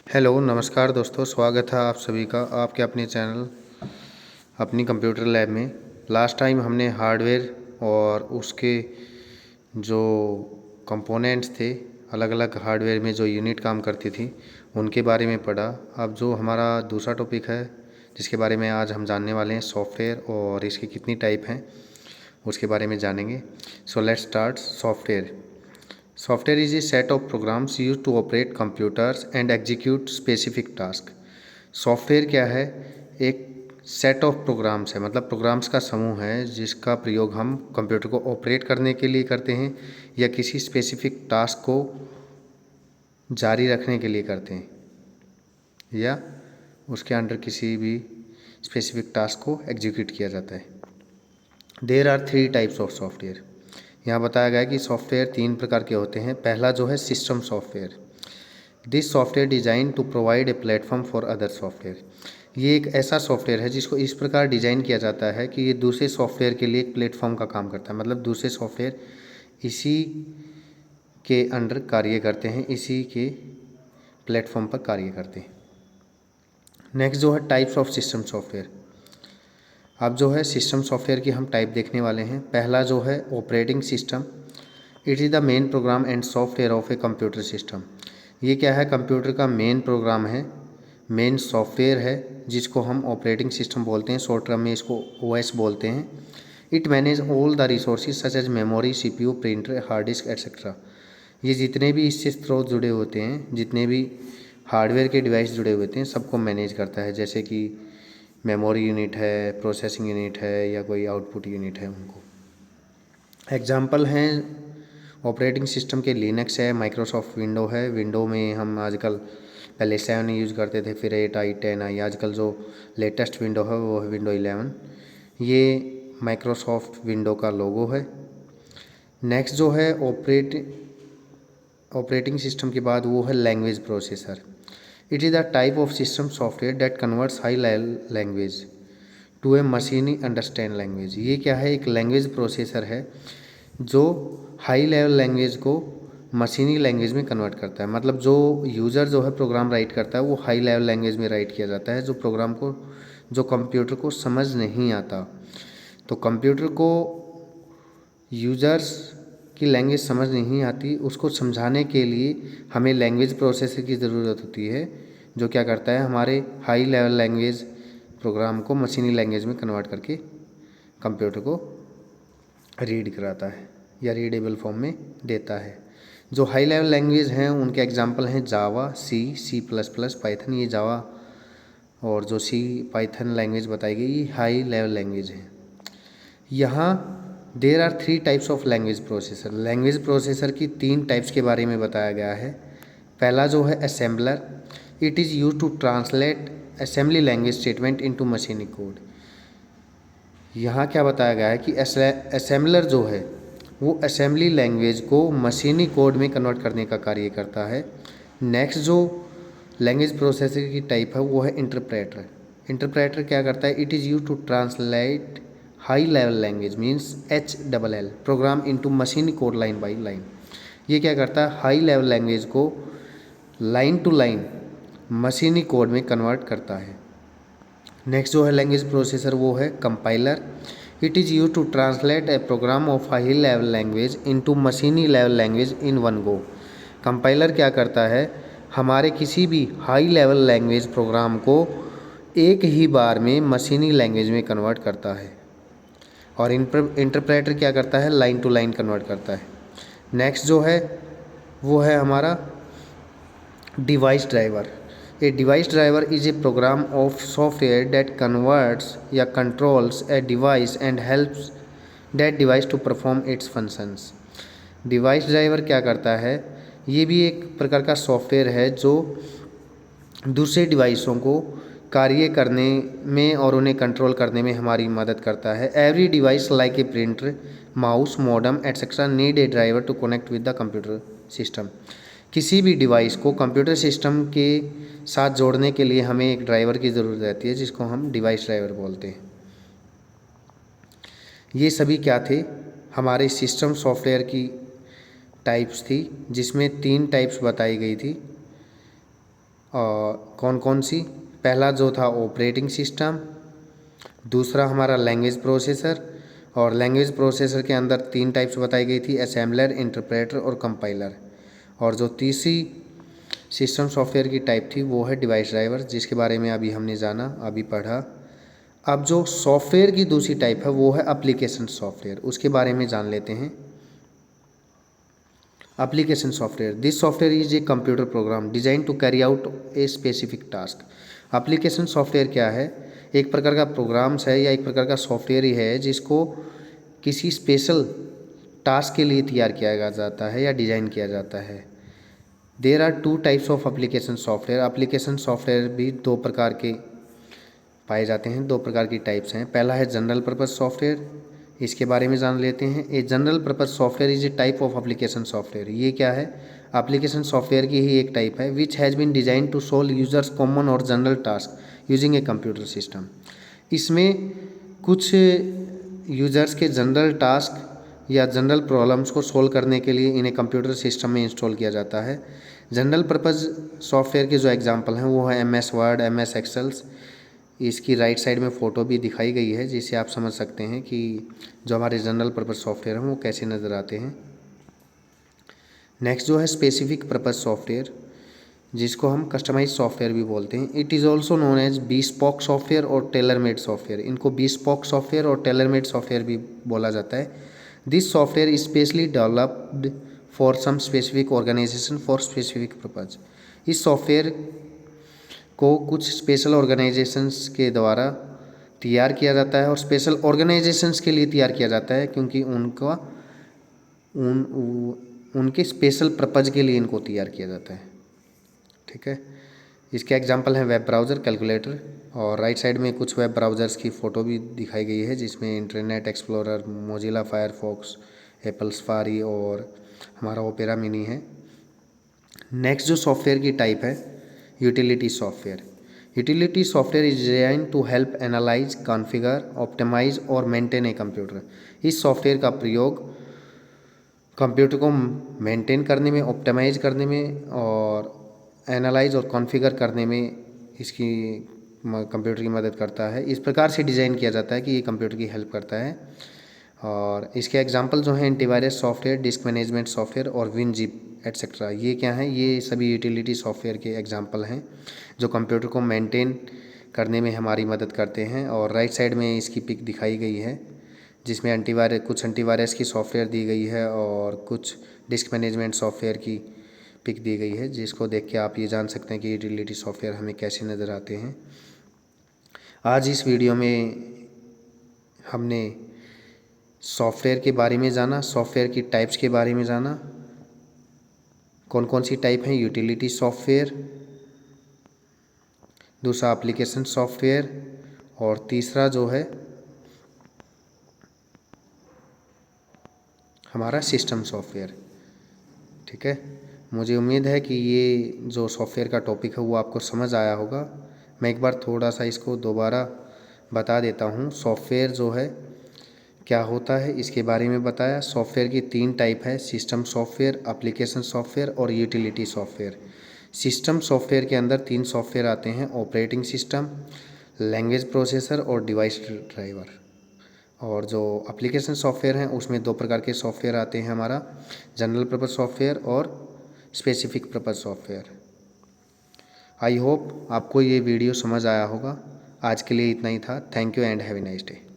Hello नमस्कार दोस्तों, स्वागत है आप सभी का आपके अपने चैनल अपनी कंप्यूटर लैब में। लास्ट टाइम हमने हार्डवेयर और उसके जो कंपोनेंट्स थे, अलग अलग हार्डवेयर में जो यूनिट काम करती थी उनके बारे में पढ़ा। अब जो हमारा दूसरा टॉपिक है जिसके बारे में आज हम जानने वाले हैं, सॉफ्टवेयर और इसकी कितनी टाइप हैं उसके बारे में जानेंगे। So let's start. Software is a set of programs use to operate computers and execute specific task. Software क्या है? एक सेट ऑफ प्रोग्राम्स है, मतलब प्रोग्राम्स का समूह है जिसका प्रयोग हम कंप्यूटर को ऑपरेट करने के लिए करते हैं या किसी स्पेसिफिक टास्क को जारी रखने के लिए करते हैं या उसके अंडर किसी भी स्पेसिफिक टास्क को एग्जीक्यूट किया जाता है। There are 3 types of software. यहाँ बताया गया है कि सॉफ्टवेयर 3 प्रकार के होते हैं। पहला जो है system software. This software design to provide a platform for other software. ये एक ऐसा सॉफ्टवेयर है जिसको इस प्रकार डिज़ाइन किया जाता है कि ये दूसरे सॉफ्टवेयर के लिए एक प्लेटफॉर्म का काम करता है, मतलब दूसरे सॉफ्टवेयर इसी के अंडर कार्य करते हैं, इसी के प्लेटफॉर्म पर कार्य करते हैं। नेक्स्ट जो है टाइप्स ऑफ सिस्टम सॉफ्टवेयर। अब जो है सिस्टम सॉफ्टवेयर की हम टाइप देखने वाले हैं। पहला जो है operating system. It is the main program and software of a computer system. ये क्या है? कंप्यूटर का मेन प्रोग्राम है, मेन सॉफ्टवेयर है जिसको हम ऑपरेटिंग सिस्टम बोलते हैं। शॉर्ट टर्म में इसको ओएस बोलते हैं। It manage all the resources such as memory, CPU, printer, hard disk etcetera. ये जितने भी इससे स्रोत जुड़े होते हैं, जितने भी हार्डवेयर के डिवाइस जुड़े हुए होते हैं, सबको मैनेज करता है। जैसे कि मेमोरी यूनिट है, प्रोसेसिंग यूनिट है या कोई आउटपुट यूनिट है, उनको। एग्जाम्पल हैं ऑपरेटिंग सिस्टम के लिनक्स है, माइक्रोसॉफ्ट विंडो है। विंडो में हम आजकल पहले 7 यूज़ करते थे, फिर 8 आई, 10 आई। आजकल जो लेटेस्ट विंडो है वो है विंडो 11। ये माइक्रोसॉफ्ट विंडो का लोगो है। नेक्स्ट जो है ऑपरेटिंग सिस्टम के बाद वो है language processor. It is the type of system software that converts high level language to a machine understand language. ये क्या है? एक लैंग्वेज प्रोसेसर है जो हाई लेवल लैंग्वेज को मशीनी लैंग्वेज में कन्वर्ट करता है। मतलब जो यूज़र जो है प्रोग्राम राइट करता है वो हाई लेवल लैंग्वेज में राइट किया जाता है, जो कंप्यूटर को समझ नहीं आता। तो कंप्यूटर को यूज़र्स की लैंग्वेज समझ नहीं आती, उसको समझाने के लिए हमें लैंग्वेज प्रोसेसर की ज़रूरत होती है, जो क्या करता है, हमारे हाई लेवल लैंग्वेज प्रोग्राम को मशीनी लैंग्वेज में कन्वर्ट करके कंप्यूटर को रीड कराता है या रीडेबल फॉर्म में देता है। जो हाई लेवल लैंग्वेज हैं उनके एग्जांपल हैं जावा, सी प्लस प्लस, पाइथन। ये जावा और जो सी पाइथन लैंग्वेज बताई गई ये हाई लेवल लैंग्वेज है। यहाँ there are 3 types of language processor. Language processor की 3 टाइप्स के बारे में बताया गया है। पहला जो है assembler. It is use to translate assembly language statement into मशीनी कोड। यहाँ क्या बताया गया है कि असेंबलर जो है वो असेंबली लैंग्वेज को मशीनी कोड में कन्वर्ट करने का कार्य करता है। नेक्स्ट जो लैंग्वेज प्रोसेसर की टाइप है वो है इंटरप्रेटर। इंटरप्रेटर क्या करता है? It is use to translate high level language means HLL program into मशीनी कोड लाइन बाई लाइन। ये क्या करता है? हाई लेवल लैंग्वेज को line to line machine code में कन्वर्ट करता है। नेक्स्ट जो है लैंग्वेज प्रोसेसर वो है compiler. It is use to translate a program of high level language into machine level language in one go. Compiler क्या करता है? हमारे किसी भी हाई लेवल लैंग्वेज प्रोग्राम को एक ही बार में मशीनी लैंग्वेज में कन्वर्ट करता है। और इंटरप्रेटर क्या करता है? लाइन टू लाइन कन्वर्ट करता है। नेक्स्ट जो है वो है हमारा device driver. A device driver is a program of software that converts या controls a device and helps that device to perform its functions. Device driver क्या करता है? ये भी एक प्रकार का सॉफ्टवेयर है जो दूसरे डिवाइसों को कार्य करने में और उन्हें कंट्रोल करने में हमारी मदद करता है। Every device like a printer, mouse, modem etcetera need a driver to connect with the computer system. किसी भी डिवाइस को कंप्यूटर सिस्टम के साथ जोड़ने के लिए हमें एक ड्राइवर की ज़रूरत रहती है, जिसको हम डिवाइस ड्राइवर बोलते हैं। ये सभी क्या थे? हमारे सिस्टम सॉफ्टवेयर की टाइप्स थी, जिसमें 3 टाइप्स बताई गई थी। और कौन कौन सी, पहला जो था ऑपरेटिंग सिस्टम, दूसरा हमारा लैंग्वेज प्रोसेसर, और लैंग्वेज प्रोसेसर के अंदर 3 टाइप्स बताई गई थी, असेंबलर, इंटरप्रेटर और कंपाइलर। और जो तीसरी सिस्टम सॉफ्टवेयर की टाइप थी वो है डिवाइस ड्राइवर, जिसके बारे में अभी हमने जाना, अभी पढ़ा। अब जो सॉफ्टवेयर की दूसरी टाइप है वो है एप्लीकेशन सॉफ्टवेयर, उसके बारे में जान लेते हैं। Application software, this software is a computer program design to carry out a specific task. Application software क्या है? एक प्रकार का प्रोग्राम्स है या एक प्रकार का सॉफ्टवेयर ही है जिसको किसी स्पेशल टास्क के लिए तैयार किया जाता है या डिज़ाइन किया जाता है। There are 2 types of application software. Application software भी 2 प्रकार के पाए जाते हैं, 2 प्रकार की टाइप्स हैं। पहला है जनरल पर्पस सॉफ्टवेयर, इसके बारे में जान लेते हैं। A general purpose software is a type of application software. ये क्या है? एप्लीकेशन सॉफ्टवेयर की ही एक टाइप है, which has been design to solve users common और general task using a computer system. इसमें कुछ यूजर्स के जनरल टास्क या जनरल प्रॉब्लम्स को सोल्व करने के लिए इन्हें कंप्यूटर सिस्टम में इंस्टॉल किया जाता है। जनरल पर्पज़ सॉफ्टवेयर के जो एग्जांपल हैं वो है MS वर्ड, MS एक्सेल्स। इसकी राइट साइड में फ़ोटो भी दिखाई गई है, जिससे आप समझ सकते हैं कि जो हमारे जनरल पर्पज़ सॉफ्टवेयर हैं वो कैसे नज़र आते हैं। नेक्स्ट जो है स्पेसिफिक पर्पज़ सॉफ्टवेयर, जिसको हम कस्टमाइज सॉफ्टवेयर भी बोलते हैं। It is also known as bespoke software और टेलर मेड सॉफ्टवेयर। इनको bespoke सॉफ्टवेयर और टेलर मेड सॉफ्टवेयर भी बोला जाता है। This software is specially developed for some specific organisation for specific purpose. इस सॉफ्टवेयर को कुछ स्पेशल ऑर्गेनाइजेशंस के द्वारा तैयार किया जाता है, और स्पेशल ऑर्गेनाइजेशंस के लिए तैयार किया जाता है क्योंकि उनके स्पेशल पर्पज़ के लिए इनको तैयार किया जाता है। ठीक है, इसके एग्जांपल हैं वेब ब्राउज़र, कैलकुलेटर, और राइट साइड में कुछ वेब ब्राउज़र्स की फ़ोटो भी दिखाई गई है, जिसमें Internet Explorer, Mozilla Firefox, Apple Safari और हमारा ओपेरा मिनी है। नेक्स्ट जो सॉफ्टवेयर की टाइप है utility software. Utility software is design to help analyse, configure, optimise और मेंटेन ए कंप्यूटर। इस सॉफ्टवेयर का प्रयोग कंप्यूटर को मेंटेन करने में, ऑप्टिमाइज करने में और एनालाइज और कॉन्फ़िगर करने में इसकी कंप्यूटर की मदद करता है। इस प्रकार से डिज़ाइन किया जाता है कि ये कंप्यूटर की हेल्प करता है। और इसके एग्जांपल जो हैं antivirus software, disc management software और WinZip एट्सेट्रा। ये क्या हैं? ये सभी यूटिलिटी सॉफ्टवेयर के एग्जांपल हैं जो कंप्यूटर को मेंटेन करने में हमारी मदद करते हैं। और राइट साइड में इसकी पिक दिखाई गई है, जिसमें कुछ एंटीवायरस की सॉफ्टवेयर दी गई है और कुछ डिस्क मैनेजमेंट सॉफ्टवेयर की पिक दी गई है, जिसको देख के आप ये जान सकते हैं कि यूटिलिटी सॉफ्टवेयर हमें कैसे नज़र आते हैं। आज इस वीडियो में हमने सॉफ्टवेयर के बारे में जाना, सॉफ्टवेयर की टाइप्स के बारे में जाना, कौन कौन सी टाइप हैं यूटिलिटी सॉफ्टवेयर, दूसरा एप्लीकेशन सॉफ्टवेयर, और तीसरा जो है हमारा सिस्टम सॉफ्टवेयर। ठीक है, मुझे उम्मीद है कि ये जो सॉफ्टवेयर का टॉपिक है वो आपको समझ आया होगा। मैं एक बार थोड़ा सा इसको दोबारा बता देता हूँ। सॉफ्टवेयर जो है क्या होता है इसके बारे में बताया। सॉफ्टवेयर की 3 टाइप है, सिस्टम सॉफ्टवेयर, एप्लीकेशन सॉफ्टवेयर और यूटिलिटी सॉफ्टवेयर। सिस्टम सॉफ्टवेयर के अंदर 3 सॉफ्टवेयर आते हैं, ऑपरेटिंग सिस्टम, लैंग्वेज प्रोसेसर और डिवाइस ड्राइवर। और जो एप्लीकेशन सॉफ्टवेयर हैं उसमें 2 प्रकार के सॉफ्टवेयर आते हैं, हमारा जनरल पर्पस सॉफ्टवेयर और specific purpose software. I hope आपको ये वीडियो समझ आया होगा। आज के लिए इतना ही था। Thank you and have a nice day.